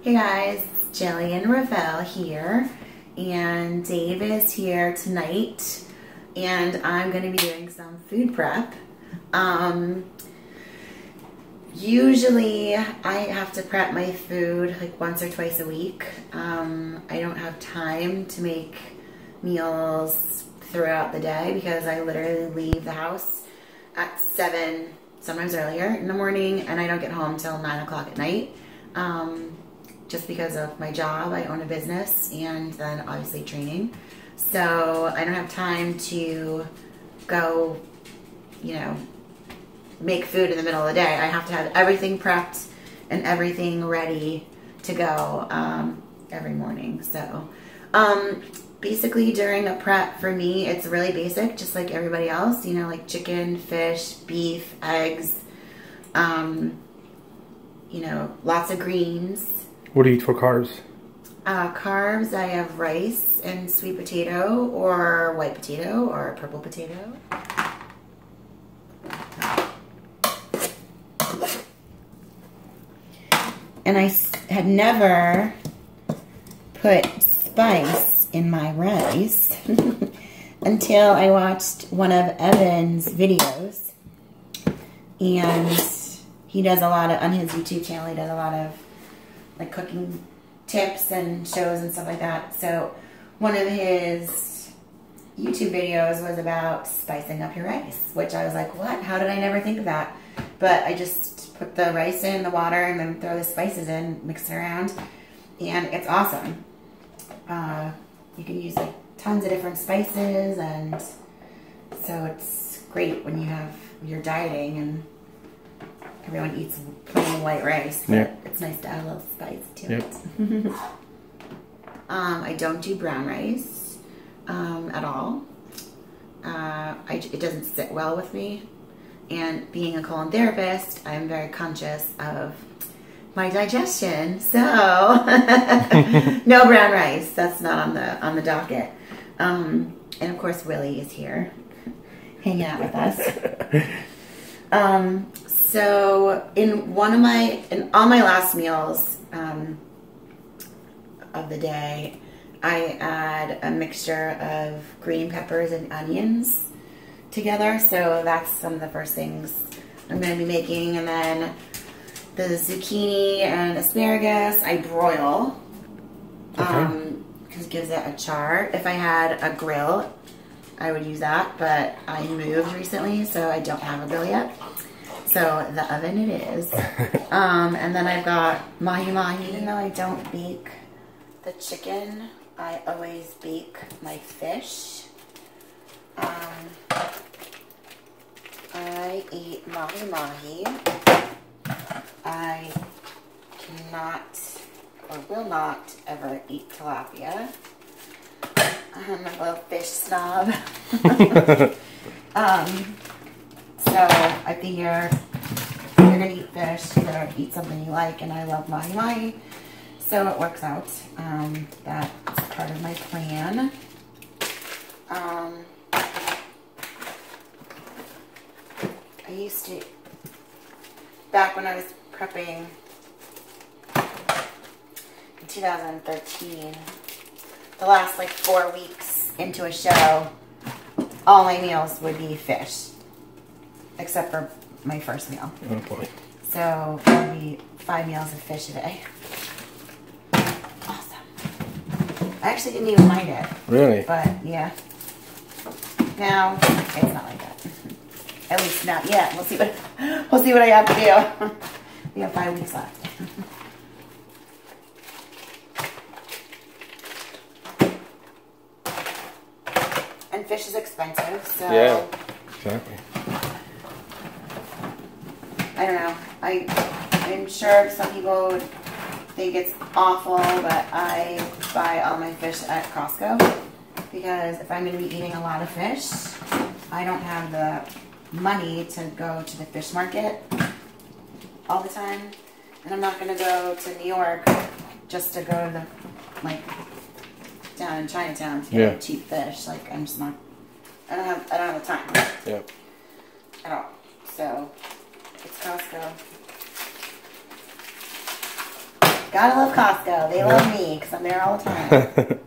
Hey guys, it's Jillian Reville here, and Dave is here tonight, and I'm going to be doing some food prep. Usually I have to prep my food like once or twice a week. I don't have time to make meals throughout the day because I literally leave the house at 7, sometimes earlier in the morning, and I don't get home till 9 o'clock at night. Just because of my job, I own a business, and then obviously training. So I don't have time to go, make food in the middle of the day. I have to have everything prepped and everything ready to go every morning. So basically during a prep for me, it's really basic, just like everybody else, like chicken, fish, beef, eggs, lots of greens. What do you eat for carbs? Carbs, I have rice and sweet potato or white potato or purple potato. And I had never put spice in my rice until I watched one of Evan's videos. And he does a lot of, on his YouTube channel, he does a lot of like cooking tips and shows and stuff like that. So one of his YouTube videos was about spicing up your rice, which I was like, what? How did I never think of that? But I just put the rice in the water and then throw the spices in, mix it around, and it's awesome. You can use like tons of different spices, and so it's great when you're dieting and everyone eats plain white rice, but it's nice to add a little spice to it. I don't do brown rice at all. It doesn't sit well with me. And being a colon therapist, I'm very conscious of my digestion. So no brown rice. That's not on the docket. And of course, Willie is here, hanging out with us. So in all my last meals of the day, I add a mixture of green peppers and onions together. So that's some of the first things I'm going to be making. And then the zucchini and asparagus I broil because it gives it a char. If I had a grill, I would use that, but I moved recently, so I don't have a grill yet. So the oven it is. And then I've got mahi-mahi. Even though I don't bake the chicken, I always bake my fish. I eat mahi-mahi. I cannot or will not ever eat tilapia. I'm a little fish snob. So I figure if you're going to eat fish, you better eat something you like, and I love mahi-mahi. So it works out. That's part of my plan. I used to, back when I was prepping in 2013, the last like 4 weeks into a show, all my meals would be fish, except for my first meal. Oh boy. So it would be 5 meals of fish a day. Awesome. I actually didn't even mind it. Really? But yeah. Now it's not like that. At least not yet. We'll see what I have to do. We have 5 weeks left. And fish is expensive, so yeah, exactly. I don't know. I'm sure some people would think it's awful, but I buy all my fish at Costco because if I'm going to be eating a lot of fish, I don't have the money to go to the fish market all the time, and I'm not going to go to New York just to go to the down in Chinatown to get cheap fish. Like I'm just not. I don't have the time. At all. So it's Costco. Gotta love Costco. They love me because I'm there all the time.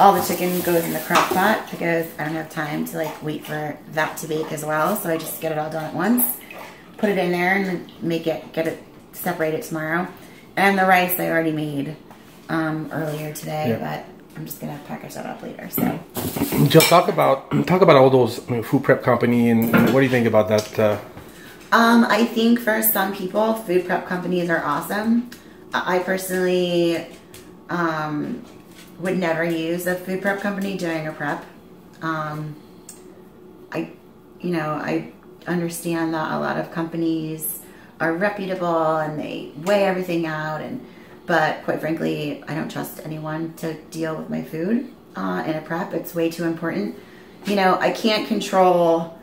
All the chicken goes in the crock pot because I don't have time to like wait for that to bake as well. So I just get it all done at once, put it in there, and get it separated tomorrow. And the rice I already made earlier today, but I'm just gonna package that up later. So, just talk about all those food prep company and what do you think about that? I think for some people, food prep companies are awesome. I personally would never use a food prep company during a prep. I understand that a lot of companies are reputable and they weigh everything out, but quite frankly, I don't trust anyone to deal with my food in a prep. It's way too important. I can't control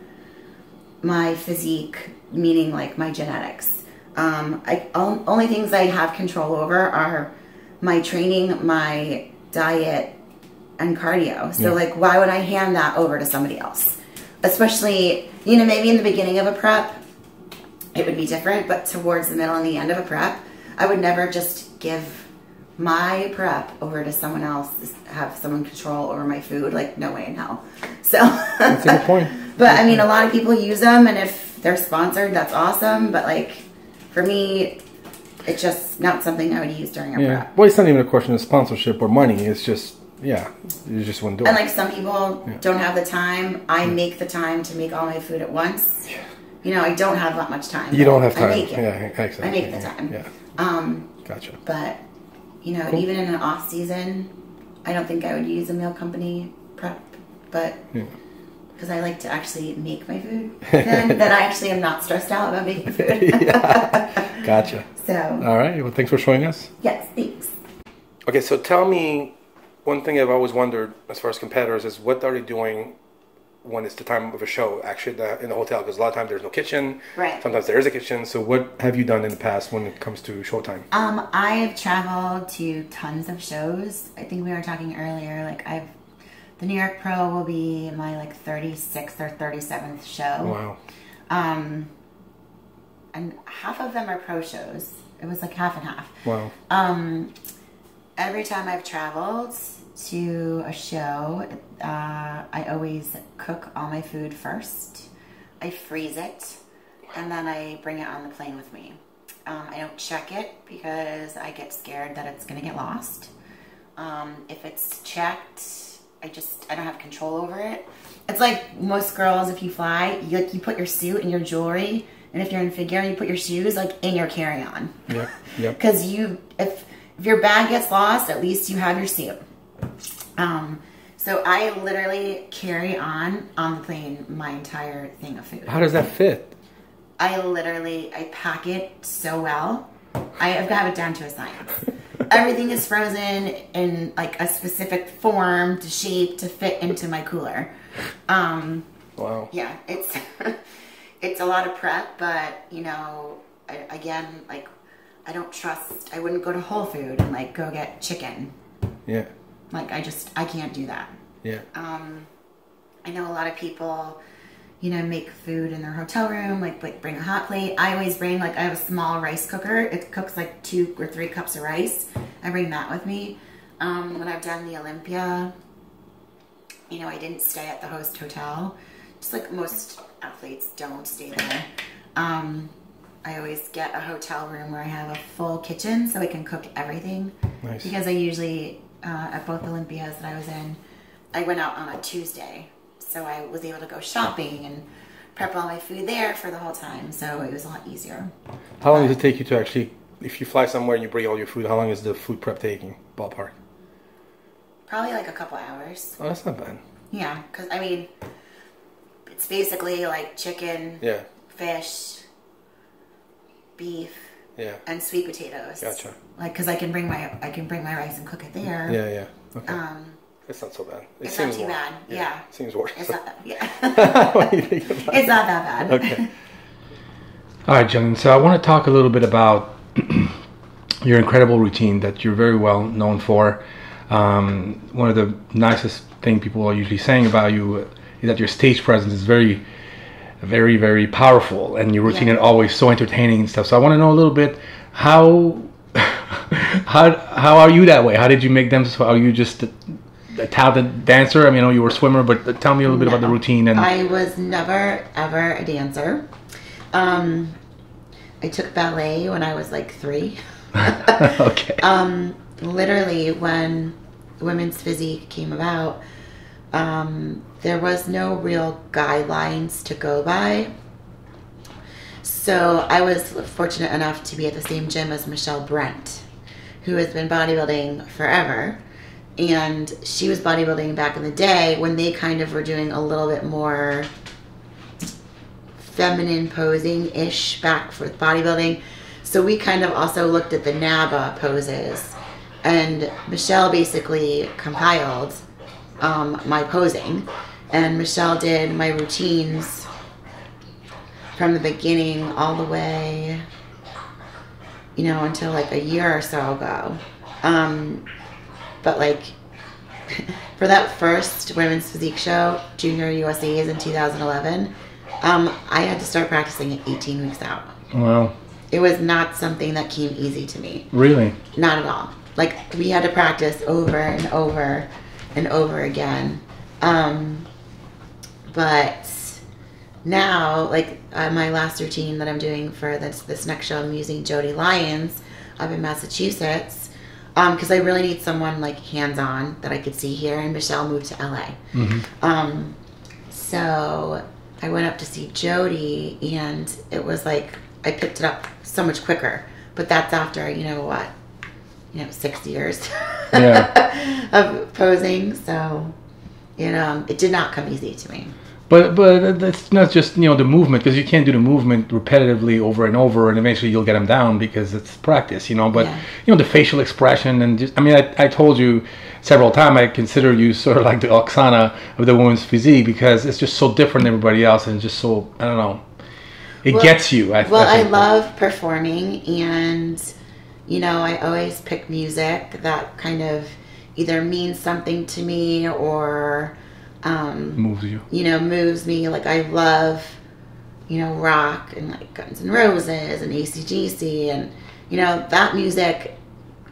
my physique, meaning like my genetics. Only things I have control over are my training, my diet, and cardio. So like, why would I hand that over to somebody else? Especially, maybe in the beginning of a prep, it would be different, but towards the middle and the end of a prep, I would never just give my prep over to someone else, have someone control over my food. Like, no way in hell. So that's a good point. But I mean, a lot of people use them, and if they're sponsored, that's awesome. But like, for me, it's just not something I would use during a prep. Well, it's not even a question of sponsorship or money. It's just, you just wouldn't do it. And like some people don't have the time. I make the time to make all my food at once. I don't have that much time. You don't have time. I make it. Yeah, exactly. I make the time. Yeah. Gotcha. But, cool. Even in an off season, I don't think I would use a meal company prep. But because I like to actually make my food, then I actually am not stressed out about making food. Gotcha. So. All right. Well, thanks for showing us. Yes, thanks. Okay, so tell me, one thing I've always wondered as far as competitors is what are they doing when it's the time of a show, actually, in the hotel? Because a lot of times there's no kitchen. Right. Sometimes there is a kitchen. So what have you done in the past when it comes to showtime? I've traveled to tons of shows. I think we were talking earlier, like the New York Pro will be my like 36th or 37th show. Wow. And half of them are pro shows. It was like half and half. Wow. Every time I've traveled to a show, I always cook all my food first. I freeze it, and then I bring it on the plane with me. I don't check it because I get scared that it's gonna get lost. If it's checked, I don't have control over it. It's like most girls, if you fly, you put your suit and your jewelry, and if you're in figure, you put your shoes like in your carry-on. Yep. Because if your bag gets lost, at least you have your suit. So I literally carry on the plane my entire thing of food. How does that fit? I pack it so well. I've got it down to a science. Everything is frozen in like a specific form, to shape, to fit into my cooler. Wow. Yeah, it's a lot of prep, but again, like I wouldn't go to Whole Food and like go get chicken. Yeah. Like I can't do that. Yeah. I know a lot of people, make food in their hotel room, like bring a hot plate. I always bring, I have a small rice cooker. It cooks like 2 or 3 cups of rice. I bring that with me. When I've done the Olympia, I didn't stay at the host hotel. Just like most athletes don't stay there. I always get a hotel room where I have a full kitchen so I can cook everything. Nice. Because I usually, at both Olympias that I was in, I went out on a Tuesday. So I was able to go shopping and prep all my food there for the whole time. So it was a lot easier. How long does it take you to actually, if you fly somewhere and you bring all your food, how long is the food prep taking, ballpark? Probably like a couple hours. Oh, that's not bad. Yeah, because it's basically like chicken, fish, beef, and sweet potatoes. Gotcha. Because I can bring my rice and cook it there. Yeah. Okay. It's not so bad. It's not too bad. Yeah. It seems worse. It's not that. Yeah. What do you think about It's not that bad. Okay. All right, Jillian. So I want to talk a little bit about your incredible routine that you're very well known for. One of the nicest things people are usually saying about you is that your stage presence is very very, very powerful, and your routine is always so entertaining and stuff. So I want to know a little bit how are you that way? How did you make them? So are you just a talented dancer? I mean, I know you were a swimmer, but tell me a little bit about the routine. And I was never ever a dancer. I took ballet when I was like 3. Okay. Literally when women's physique came about, there was no real guidelines to go by. So I was fortunate enough to be at the same gym as Michelle Brent, who has been bodybuilding forever. And she was bodybuilding back in the day when they kind of were doing a little bit more feminine posing-ish back for bodybuilding. So we kind of also looked at the NABA poses. And Michelle basically compiled my posing. And Michelle did my routines from the beginning all the way, you know, until like a year or so ago. But like for that first women's physique show, Junior USA's in 2011, I had to start practicing at 18 weeks out. Wow. It was not something that came easy to me. Really? Not at all. Like we had to practice over and over and over again. But now, like my last routine that I'm doing for this next show, I'm using Jody Lyons up in Massachusetts, because I really need someone like hands-on that I could see here. And Michelle moved to LA, so I went up to see Jody, and it was like I picked it up so much quicker. But that's after 6 years of posing. So it did not come easy to me. But that's not just the movement, because you can't do the movement repetitively over and over, and eventually you'll get them down because it's practice, But the facial expression and just, I mean, I told you several times I consider you sort of like the Oksana of the women's physique, because it's just so different than everybody else, and just so, I don't know, it gets you. I love performing, and I always pick music that kind of either means something to me or moves you. Moves me. Like I love, rock and like Guns N' Roses and AC/DC, and that music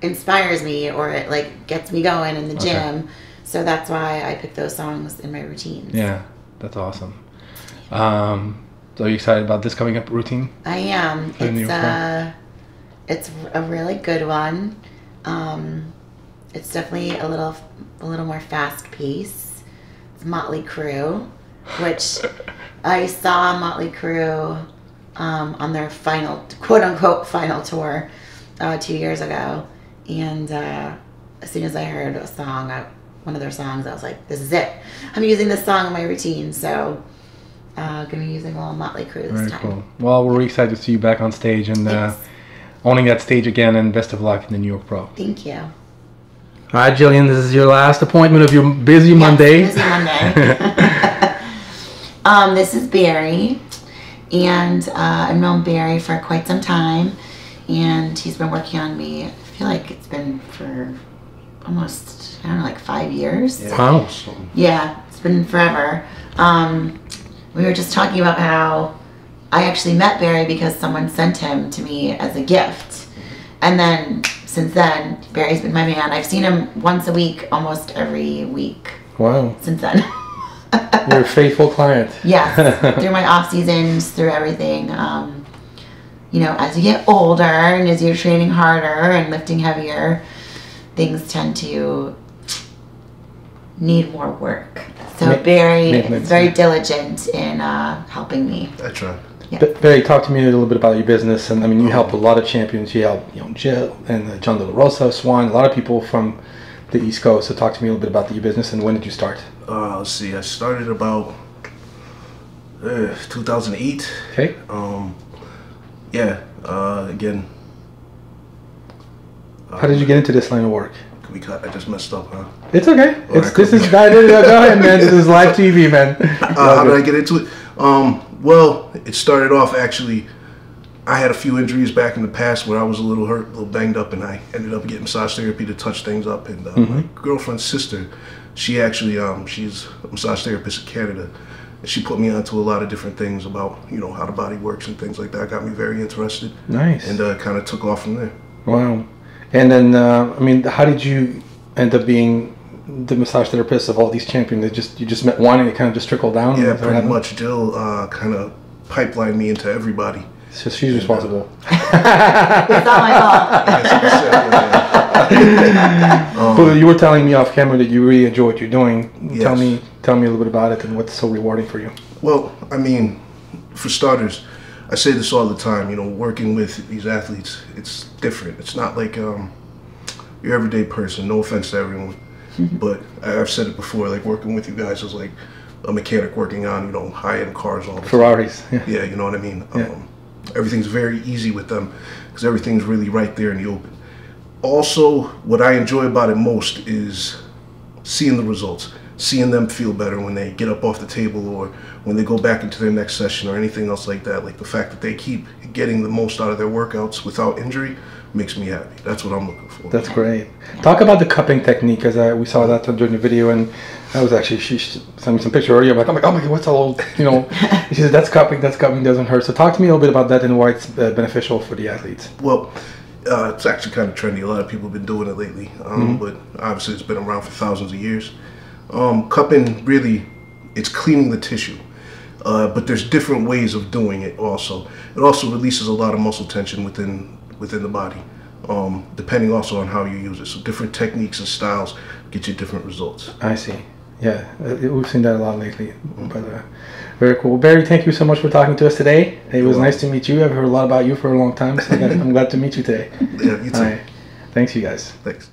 inspires me, or it like gets me going in the gym. So that's why I pick those songs in my routines. Yeah, that's awesome. So are you excited about this coming up routine? I am. It's a really good one. It's definitely a little more fast paced. It's Motley Crue, which I saw Motley Crue on their final, quote unquote, final tour 2 years ago. And as soon as I heard a song, one of their songs, I was like, this is it. I'm using this song in my routine. So going to be using a little Motley Crue this time. Very cool. Well, we're really excited to see you back on stage and owning that stage again, and best of luck in the New York Pro. Thank you. All right, Jillian, this is your last appointment of your busy Monday. Busy Monday. This is Barry, and I've known Barry for quite some time, and he's been working on me. I feel like it's been for almost, 5 years. Yeah. Wow. Yeah, it's been forever. We were just talking about how I actually met Barry because someone sent him to me as a gift, and then since then, Barry's been my man. I've seen him once a week, almost every week. Wow. Since then. You're a faithful client. Yes. Through my off seasons, through everything. As you get older and as you're training harder and lifting heavier, things tend to need more work. So Barry is very diligent in helping me. I try. Yeah. Barry, talk to me a little bit about your business. And I mean, you help a lot of champions. You help, Jill and John De La Rosa, Swan, a lot of people from the East Coast. So talk to me a little bit about your business and when did you start? Let's see. I started about 2008. Okay. Again. How did you get into this line of work? I just messed up, huh? It's okay. Go ahead, man. This is live TV, man. How did I get into it? Well, it started off actually. I had a few injuries back in the past where I was a little hurt, a little banged up, and I ended up getting massage therapy to touch things up. And my girlfriend's sister, she actually, she's a massage therapist in Canada. She put me onto a lot of different things about, you know, how the body works and things like that. Got me very interested. Nice. And kind of took off from there. Wow. And then, I mean, how did you end up being the massage therapist of all these champions? You just met one and it kind of just trickled down? Yeah, pretty much. Jill kind of pipelined me into everybody. So she's responsible. It's not my fault. Well, you were telling me off camera that you really enjoy what you're doing. Yes. Tell me a little bit about it and what's so rewarding for you. Well, I mean, for starters, I say this all the time, you know, working with these athletes, it's different. It's not like your everyday person, no offense to everyone, but I've said it before, like working with you guys is like a mechanic working on, you know, high-end cars all the time. Ferraris. Yeah, you know what I mean? Yeah. Everything's very easy with them because everything's really right there in the open. Also, what I enjoy about it most is seeing the results, seeing them feel better when they get up off the table or when they go back into their next session or anything else like that. Like the fact that they keep getting the most out of their workouts without injury makes me happy. That's what I'm looking for. That's great. Talk about the cupping technique, because we saw that during the video, and I was actually, she sent me some picture earlier. I'm like, oh my God, what's all, you know, she said, that's cupping, doesn't hurt. So talk to me a little bit about that and why it's beneficial for the athletes. Well, it's actually kind of trendy. A lot of people have been doing it lately, but obviously it's been around for thousands of years. Cupping, really, it's cleaning the tissue. But there's different ways of doing it also. It also releases a lot of muscle tension within the body, depending also on how you use it. So different techniques and styles get you different results. I see. Yeah, we've seen that a lot lately. But very cool. Barry, thank you so much for talking to us today. It was nice to meet you. I've heard a lot about you for a long time, so I'm glad to meet you today. Yeah, you too. All right. Thanks, you guys. Thanks.